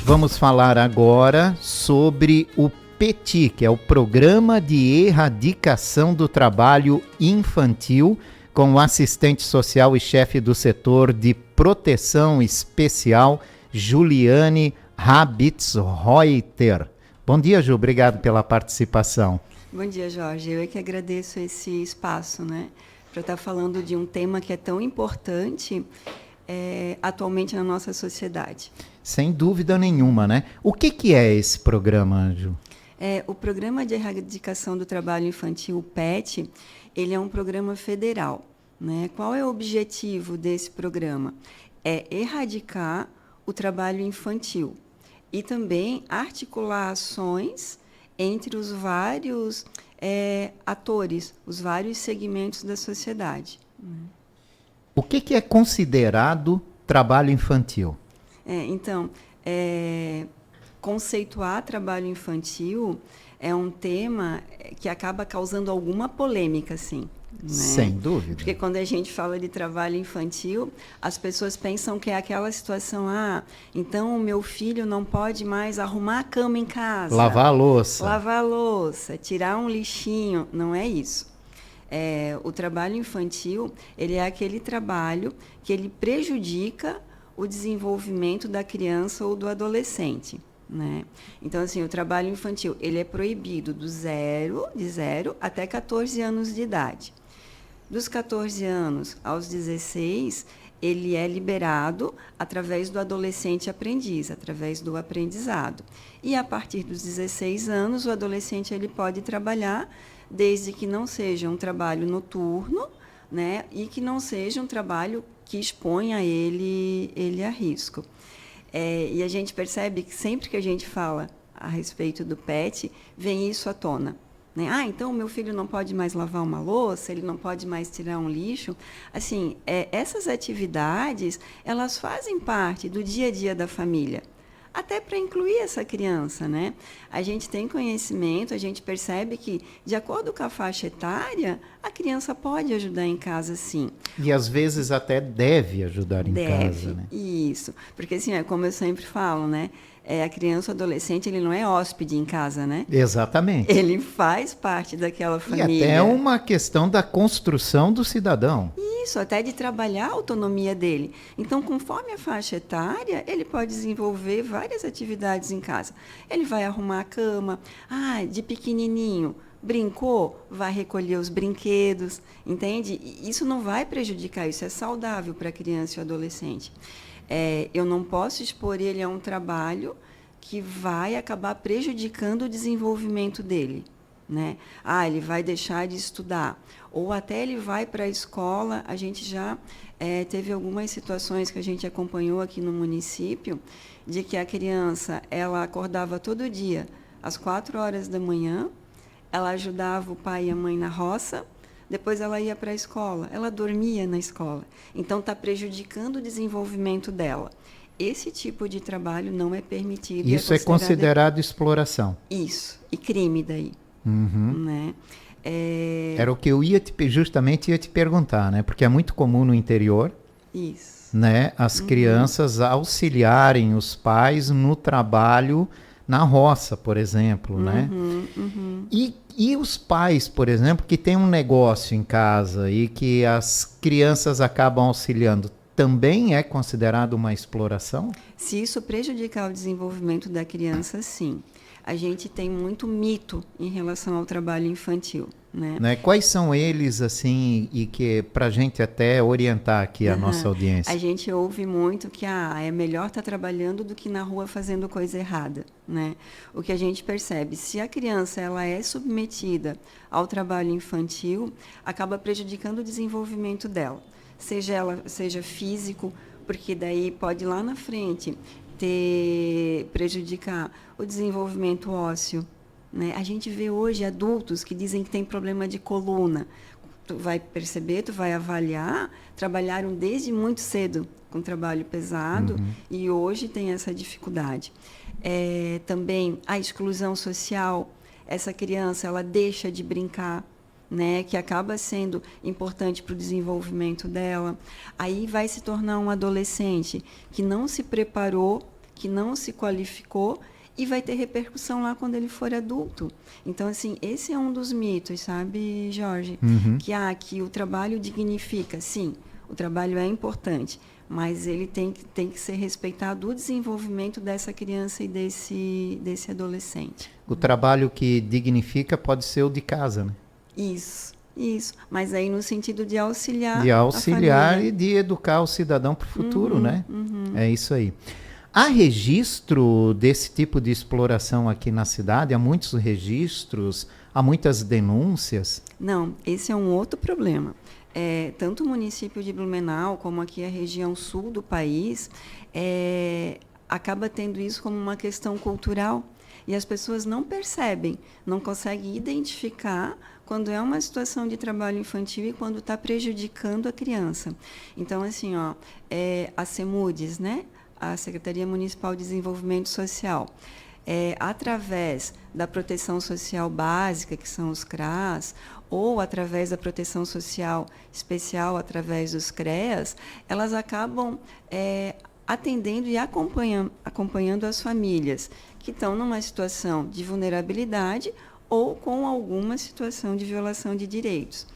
Vamos falar agora sobre o PETI, que é o Programa de Erradicação do Trabalho Infantil, com o assistente social e chefe do setor de proteção especial, Juliane Rabitzreuter. Bom dia, Ju, obrigado pela participação. Bom dia, Jorge. Eu é que agradeço esse espaço, né, para estar falando de um tema que é tão importante atualmente na nossa sociedade. Sem dúvida nenhuma, né? O que é esse programa, Ju? O Programa de Erradicação do Trabalho Infantil, o PET, ele é um programa federal, né? Qual é o objetivo desse programa? É erradicar o trabalho infantil e também articular ações entre os vários atores, os vários segmentos da sociedade. O que é considerado trabalho infantil? Conceituar trabalho infantil é um tema que acaba causando alguma polêmica, sim. Né? Sem dúvida. Porque quando a gente fala de trabalho infantil, as pessoas pensam que é aquela situação, então o meu filho não pode mais arrumar a cama em casa. Lavar a louça. Lavar a louça, tirar um lixinho, não é isso. O trabalho infantil, ele é aquele trabalho que ele prejudica o desenvolvimento da criança ou do adolescente. Né? Então, assim, o trabalho infantil ele é proibido de 0 até 14 anos de idade. Dos 14 anos aos 16, ele é liberado através do adolescente aprendiz, através do aprendizado. E a partir dos 16 anos, o adolescente ele pode trabalhar, desde que não seja um trabalho noturno, né? E que não seja um trabalho que exponha ele a risco. E a gente percebe que sempre que a gente fala a respeito do PET, vem isso à tona. Né? Então o meu filho não pode mais lavar uma louça, ele não pode mais tirar um lixo. Assim, essas atividades, elas fazem parte do dia a dia da família. Até para incluir essa criança, né? A gente tem conhecimento, a gente percebe que, de acordo com a faixa etária, a criança pode ajudar em casa, sim. E, às vezes, até deve ajudar em casa, né? Isso. Porque, assim, como eu sempre falo, né? A criança ou adolescente, ele não é hóspede em casa, né? Exatamente. Ele faz parte daquela família. E até uma questão da construção do cidadão. Isso, até de trabalhar a autonomia dele. Então, conforme a faixa etária, ele pode desenvolver várias atividades em casa. Ele vai arrumar a cama, de pequenininho, brincou, vai recolher os brinquedos, entende? Isso não vai prejudicar, isso é saudável para a criança e o adolescente. Eu não posso expor ele a um trabalho que vai acabar prejudicando o desenvolvimento dele. Né? Ele vai deixar de estudar. Ou até ele vai para a escola. A gente já teve algumas situações que a gente acompanhou aqui no município, de que a criança ela acordava todo dia às 4 horas da manhã, ela ajudava o pai e a mãe na roça, depois ela ia para a escola, ela dormia na escola. Então, está prejudicando o desenvolvimento dela. Esse tipo de trabalho não é permitido. Isso é considerado exploração. Isso, e crime daí. Uhum. Né? Era o que eu justamente ia te perguntar, né? Porque é muito comum no interior. Isso. Né? As crianças auxiliarem os pais no trabalho na roça, por exemplo, né? E os pais, por exemplo, que têm um negócio em casa e que as crianças acabam auxiliando, também é considerado uma exploração? Se isso prejudicar o desenvolvimento da criança, sim. A gente tem muito mito em relação ao trabalho infantil. Né? Quais são eles, assim, e que para a gente até orientar aqui a nossa audiência? A gente ouve muito que é melhor estar trabalhando do que na rua fazendo coisa errada. Né? O que a gente percebe, se a criança ela é submetida ao trabalho infantil, acaba prejudicando o desenvolvimento dela. Seja físico, porque daí pode lá na frente prejudicar o desenvolvimento ósseo. Né? A gente vê hoje adultos que dizem que tem problema de coluna. Tu vai perceber, tu vai avaliar, trabalharam desde muito cedo com trabalho pesado e hoje tem essa dificuldade. Também a exclusão social, essa criança ela deixa de brincar, né, que acaba sendo importante para o desenvolvimento dela. Aí vai se tornar um adolescente que não se preparou que não se qualificou e vai ter repercussão lá quando ele for adulto. Então, assim, esse é um dos mitos, sabe, Jorge? Que o trabalho dignifica. Sim, o trabalho é importante, mas ele tem que ser respeitado o desenvolvimento dessa criança e desse adolescente. O trabalho que dignifica pode ser o de casa, né? Isso. Mas aí no sentido de auxiliar a família. E de educar o cidadão para o futuro, né? É isso aí. Há registro desse tipo de exploração aqui na cidade? Há muitos registros? Há muitas denúncias? Não, esse é um outro problema. Tanto o município de Blumenau, como aqui a região sul do país, acaba tendo isso como uma questão cultural. E as pessoas não percebem, não conseguem identificar quando é uma situação de trabalho infantil e quando está prejudicando a criança. Então, assim, a CEMUDES, né? A Secretaria Municipal de Desenvolvimento Social, através da proteção social básica, que são os CRAS, ou através da proteção social especial, através dos CREAS, elas acabam atendendo e acompanhando as famílias que estão numa situação de vulnerabilidade ou com alguma situação de violação de direitos.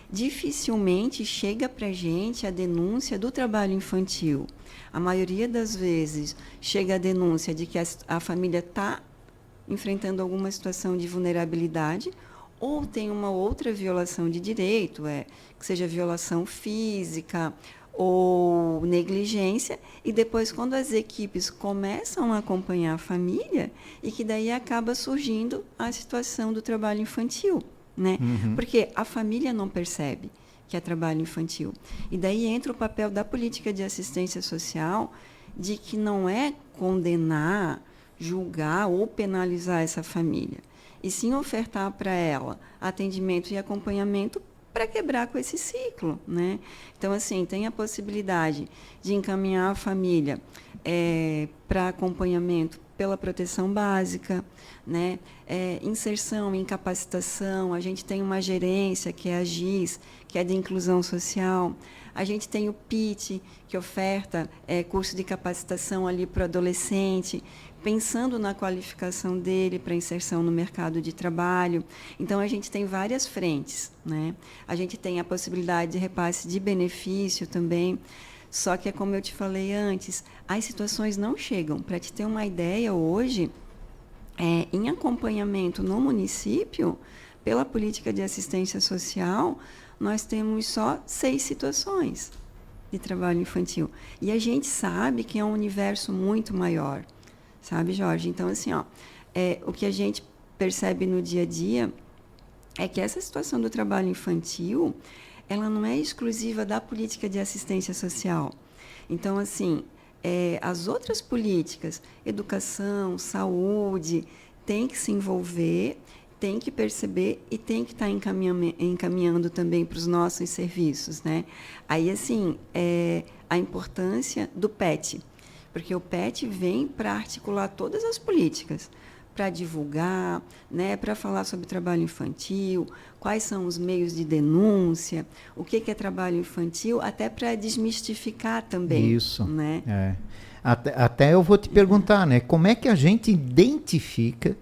Dificilmente chega para a gente a denúncia do trabalho infantil. A maioria das vezes chega a denúncia de que a família está enfrentando alguma situação de vulnerabilidade ou tem uma outra violação de direito, que seja violação física ou negligência, e depois quando as equipes começam a acompanhar a família, e que daí acaba surgindo a situação do trabalho infantil, né? Porque a família não percebe que é trabalho infantil. E daí entra o papel da política de assistência social, de que não é condenar, julgar ou penalizar essa família, e sim ofertar para ela atendimento e acompanhamento para quebrar com esse ciclo, né? Então, assim, tem a possibilidade de encaminhar a família para acompanhamento pela proteção básica, né? Inserção em capacitação, a gente tem uma gerência, que é a GIS, que é de inclusão social. A gente tem o PIT, que oferta curso de capacitação ali para o adolescente, pensando na qualificação dele para inserção no mercado de trabalho. Então, a gente tem várias frentes, né? A gente tem a possibilidade de repasse de benefício também, só que é como eu te falei antes, as situações não chegam. Para te ter uma ideia, hoje, em acompanhamento no município, pela política de assistência social, nós temos só 6 situações de trabalho infantil. E a gente sabe que é um universo muito maior. Sabe, Jorge? Então, assim, o que a gente percebe no dia a dia é que essa situação do trabalho infantil, ela não é exclusiva da política de assistência social. Então, assim, as outras políticas, educação, saúde, têm que se envolver, têm que perceber e têm que estar encaminhando também para os nossos serviços, né? Aí, assim, a importância do PET, porque o PET vem para articular todas as políticas, para divulgar, né, para falar sobre trabalho infantil, quais são os meios de denúncia, o que é trabalho infantil, até para desmistificar também. Isso, né? Até eu vou te perguntar, né, como é que a gente identifica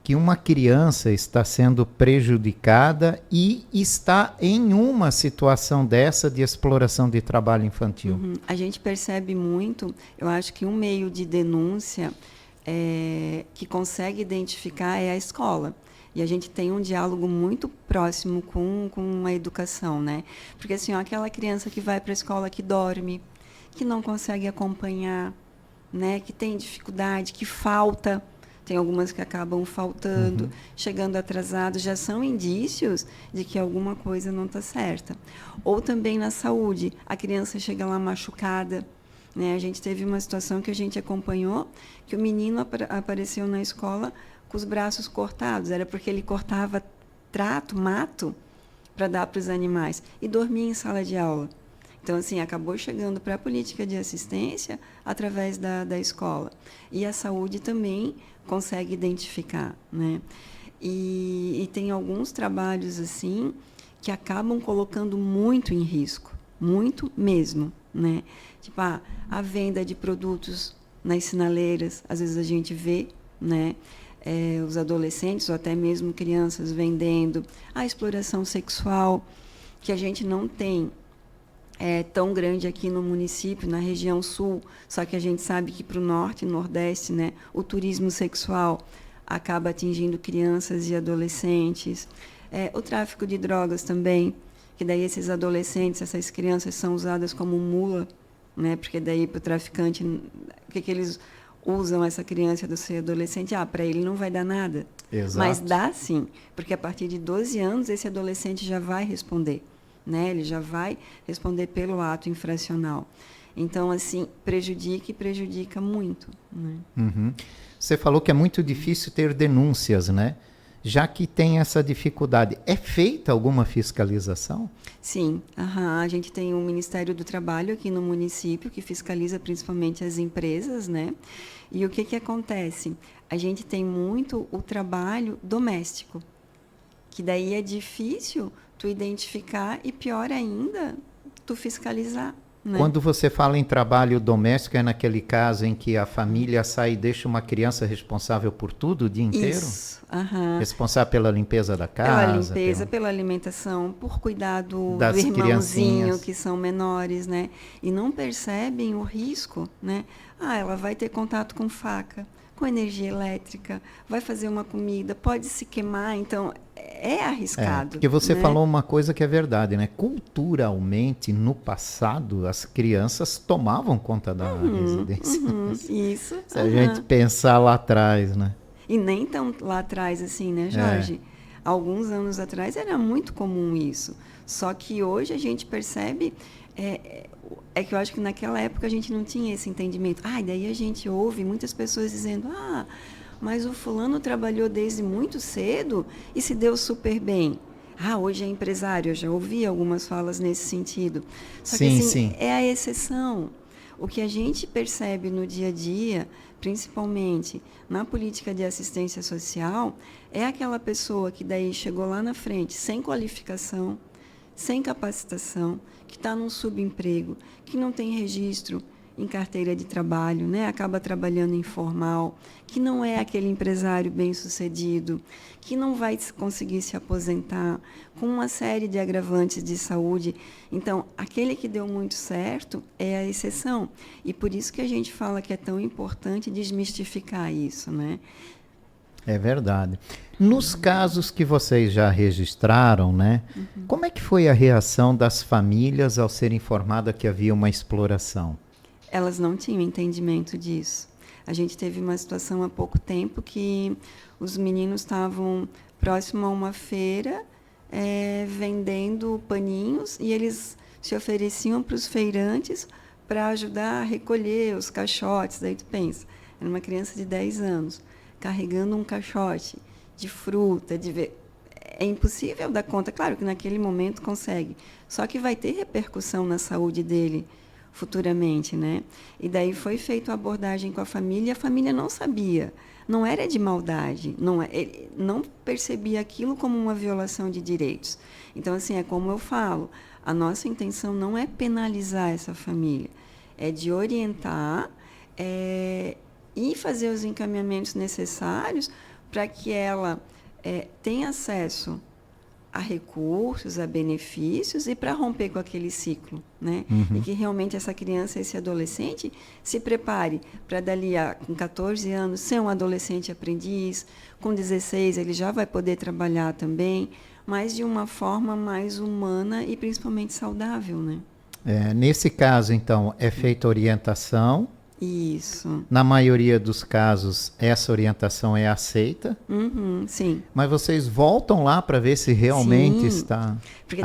que uma criança está sendo prejudicada e está em uma situação dessa de exploração de trabalho infantil? A gente percebe muito, eu acho que um meio de denúncia que consegue identificar é a escola. E a gente tem um diálogo muito próximo com a educação, né? Porque, assim, aquela criança que vai para a escola que dorme, que não consegue acompanhar, né? Que tem dificuldade, que falta. Tem algumas que acabam faltando, chegando atrasados, já são indícios de que alguma coisa não está certa. Ou também na saúde, a criança chega lá machucada, né? A gente teve uma situação que a gente acompanhou, que o menino apareceu na escola com os braços cortados, era porque ele cortava mato, para dar para os animais, e dormia em sala de aula. Então, assim, acabou chegando para a política de assistência através da escola. E a saúde também consegue identificar, né? E tem alguns trabalhos, assim, que acabam colocando muito em risco, muito mesmo, né? Tipo, a venda de produtos nas sinaleiras, às vezes a gente vê, né, os adolescentes ou até mesmo crianças vendendo a exploração sexual, que a gente não tem tão grande aqui no município, na região sul, só que a gente sabe que para o norte e nordeste, né, o turismo sexual acaba atingindo crianças e adolescentes. O tráfico de drogas também, que daí esses adolescentes, essas crianças são usadas como mula, né, porque daí para o traficante, o que eles usam essa criança do ser adolescente? Para ele não vai dar nada. Exato. Mas dá sim, porque a partir de 12 anos esse adolescente já vai responder. Né? Ele já vai responder pelo ato infracional. Então, assim, prejudica muito. Né? Uhum. Você falou que é muito difícil ter denúncias, né? Já que tem essa dificuldade, é feita alguma fiscalização? Sim, a gente tem o Ministério do Trabalho aqui no município, que fiscaliza principalmente as empresas, né? E o que acontece? A gente tem muito o trabalho doméstico, que daí é difícil tu identificar e, pior ainda, tu fiscalizar. Né? Quando você fala em trabalho doméstico, é naquele caso em que a família sai e deixa uma criança responsável por tudo o dia inteiro? Isso. Responsável pela limpeza da casa? Pela limpeza, pela alimentação, por cuidar do irmãozinho, criancinhas, que são menores, né? E não percebem o risco, né? Ela vai ter contato com faca, com energia elétrica, vai fazer uma comida, pode se queimar, então é arriscado. Porque você né? falou uma coisa que é verdade, né? Culturalmente, no passado, as crianças tomavam conta da residência. Isso. Se a gente pensar lá atrás, né? E nem tão lá atrás assim, né, Jorge? Alguns anos atrás era muito comum isso. Só que hoje a gente percebe... que eu acho que naquela época a gente não tinha esse entendimento. Daí a gente ouve muitas pessoas dizendo, mas o fulano trabalhou desde muito cedo e se deu super bem. Hoje é empresário. Eu já ouvi algumas falas nesse sentido. Só que assim, sim. É a exceção. O que a gente percebe no dia a dia, principalmente na política de assistência social, é aquela pessoa que daí chegou lá na frente sem qualificação, sem capacitação, que está num subemprego, que não tem registro em carteira de trabalho, né? Acaba trabalhando informal, que não é aquele empresário bem-sucedido, que não vai conseguir se aposentar, com uma série de agravantes de saúde. Então, aquele que deu muito certo é a exceção. E por isso que a gente fala que é tão importante desmistificar isso, né? É verdade. Nos casos que vocês já registraram, né? Como é que foi a reação das famílias ao ser informada que havia uma exploração? Elas não tinham entendimento disso. A gente teve uma situação há pouco tempo que os meninos estavam próximo a uma feira vendendo paninhos e eles se ofereciam para os feirantes para ajudar a recolher os caixotes. Daí tu pensa, era uma criança de 10 anos, carregando um caixote de fruta, é impossível dar conta. Claro que naquele momento consegue, só que vai ter repercussão na saúde dele futuramente, né? E daí foi feita a abordagem com a família não sabia, não era de maldade, ele não percebia aquilo como uma violação de direitos. Então, assim, é como eu falo, a nossa intenção não é penalizar essa família, é de orientar e fazer os encaminhamentos necessários para que ela tenha acesso a recursos, a benefícios e para romper com aquele ciclo, né? E que realmente essa criança, esse adolescente, se prepare para dali com 14 anos ser um adolescente aprendiz, com 16 ele já vai poder trabalhar também, mas de uma forma mais humana e principalmente saudável, né? Nesse caso, então, é feita orientação. Isso. Na maioria dos casos, essa orientação é aceita. Sim. Mas vocês voltam lá para ver se realmente está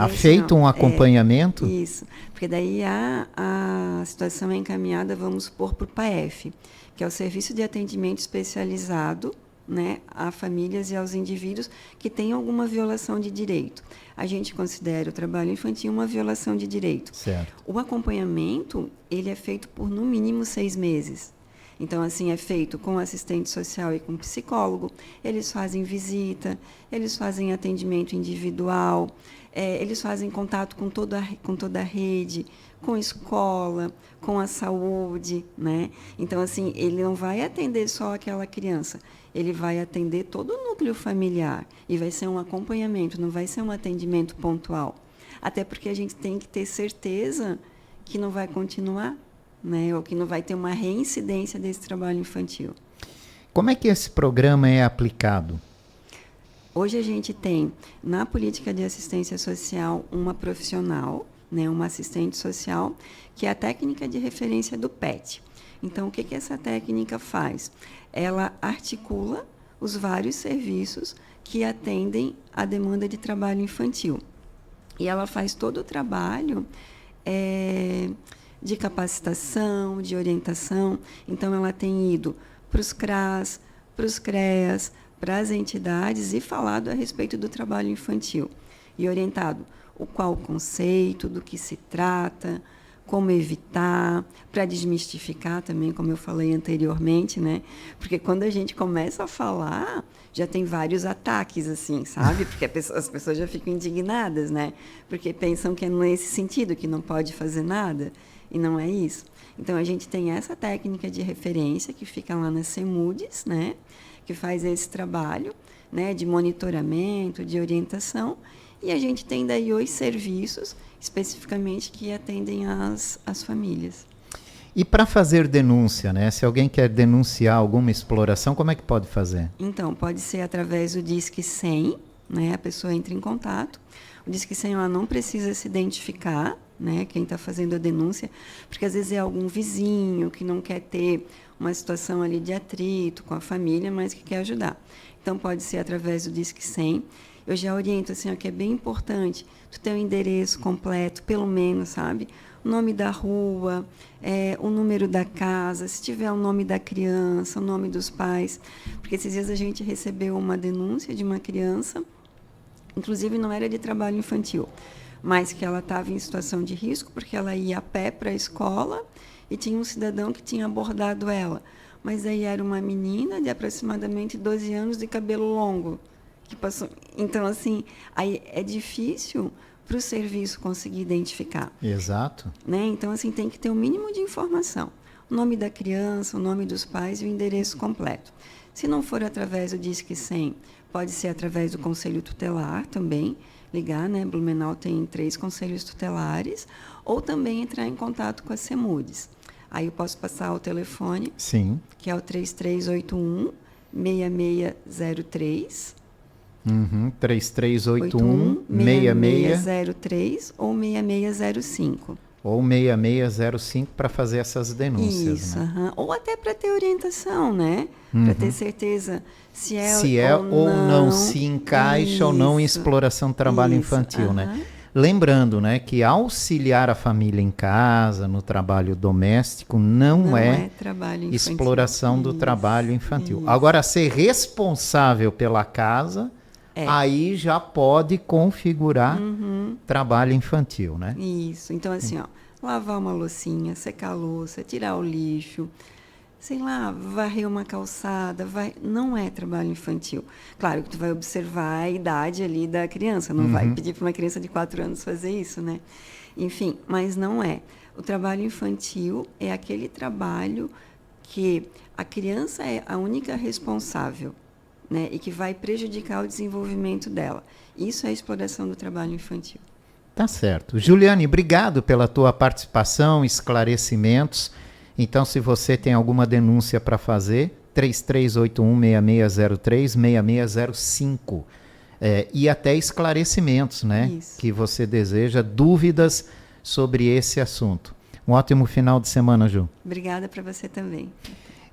feito um acompanhamento? Isso. Porque daí a situação é encaminhada, vamos supor, para o PAEF, que é o Serviço de Atendimento Especializado, né, a famílias e aos indivíduos que têm alguma violação de direito. A gente considera o trabalho infantil uma violação de direito. Certo. O acompanhamento, ele é feito por no mínimo 6 meses. Então, assim, é feito com assistente social e com psicólogo. Eles fazem visita, eles fazem atendimento individual, eles fazem contato com toda a rede, com a escola, com a saúde, né? Então, assim, ele não vai atender só aquela criança, ele vai atender todo o núcleo familiar e vai ser um acompanhamento, não vai ser um atendimento pontual. Até porque a gente tem que ter certeza que não vai continuar, né? Ou que não vai ter uma reincidência desse trabalho infantil. Como é que esse programa é aplicado? Hoje a gente tem, na política de assistência social, uma profissional, né, uma assistente social, que é a técnica de referência do PET. Então, o que essa técnica faz? Ela articula os vários serviços que atendem à demanda de trabalho infantil. E ela faz todo o trabalho de capacitação, de orientação. Então, ela tem ido para os CRAS, para os CREAS, para as entidades e falado a respeito do trabalho infantil. E orientado qual o conceito, do que se trata, como evitar, para desmistificar também, como eu falei anteriormente, né? Porque quando a gente começa a falar, já tem vários ataques, assim, sabe? Porque as pessoas já ficam indignadas, né? Porque pensam que é nesse sentido, que não pode fazer nada, e não é isso. Então, a gente tem essa técnica de referência que fica lá nas CEMUDES, né? Que faz esse trabalho, né? De monitoramento, de orientação, e a gente tem daí os serviços, especificamente, que atendem as famílias. E para fazer denúncia, né? Se alguém quer denunciar alguma exploração, como é que pode fazer? Então, pode ser através do Disque 100, né? A pessoa entra em contato. O Disque 100 ela não precisa se identificar, né? Quem está fazendo a denúncia, porque às vezes é algum vizinho que não quer ter uma situação ali de atrito com a família, mas que quer ajudar. Então, pode ser através do Disque 100. Eu já oriento, assim, que é bem importante tu ter o endereço completo, pelo menos, sabe? O nome da rua, o número da casa, se tiver o nome da criança, o nome dos pais. Porque esses dias a gente recebeu uma denúncia de uma criança, inclusive não era de trabalho infantil, mas que ela estava em situação de risco, porque ela ia a pé para a escola e tinha um cidadão que tinha abordado ela. Mas aí era uma menina de aproximadamente 12 anos de cabelo longo. Que passou. Então, assim, aí é difícil para o serviço conseguir identificar. Exato. Né? Então, assim, tem que ter o mínimo de informação. O nome da criança, o nome dos pais e o endereço completo. Se não for através do Disque 100, pode ser através do Conselho Tutelar também, ligar, né? Blumenau tem 3 conselhos tutelares, ou também entrar em contato com a CEMUDES. Aí eu posso passar o telefone, sim, que é o 3381-6603, 3381-6603 ou 6605. Ou 6605 para fazer essas denúncias. Isso, né? Ou até para ter orientação, né? Para ter certeza se é ou não, se encaixa ou não em exploração de trabalho infantil, né? Lembrando, né, que auxiliar a família em casa, no trabalho doméstico, não é exploração do trabalho infantil. Agora, ser responsável pela casa, aí já pode configurar trabalho infantil, né? Isso. Então, assim, lavar uma loucinha, secar a louça, tirar o lixo, sei lá, varrer uma calçada, não é trabalho infantil. Claro que tu vai observar a idade ali da criança, não vai pedir para uma criança de 4 anos fazer isso, né? Enfim, mas não é. O trabalho infantil é aquele trabalho que a criança é a única responsável, né? E que vai prejudicar o desenvolvimento dela. Isso é a exploração do trabalho infantil. Tá certo. Juliane, obrigado pela tua participação, esclarecimentos. Então, se você tem alguma denúncia para fazer, 3381-6603, 6605. E até esclarecimentos, né? Isso. Que você deseja, dúvidas sobre esse assunto. Um ótimo final de semana, Ju. Obrigada para você também.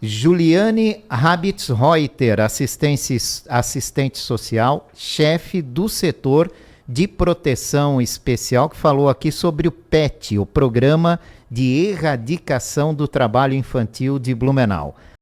Juliane Habitz-Reuter, assistente social, chefe do setor de proteção especial, que falou aqui sobre o PET, o Programa de Erradicação do Trabalho Infantil de Blumenau.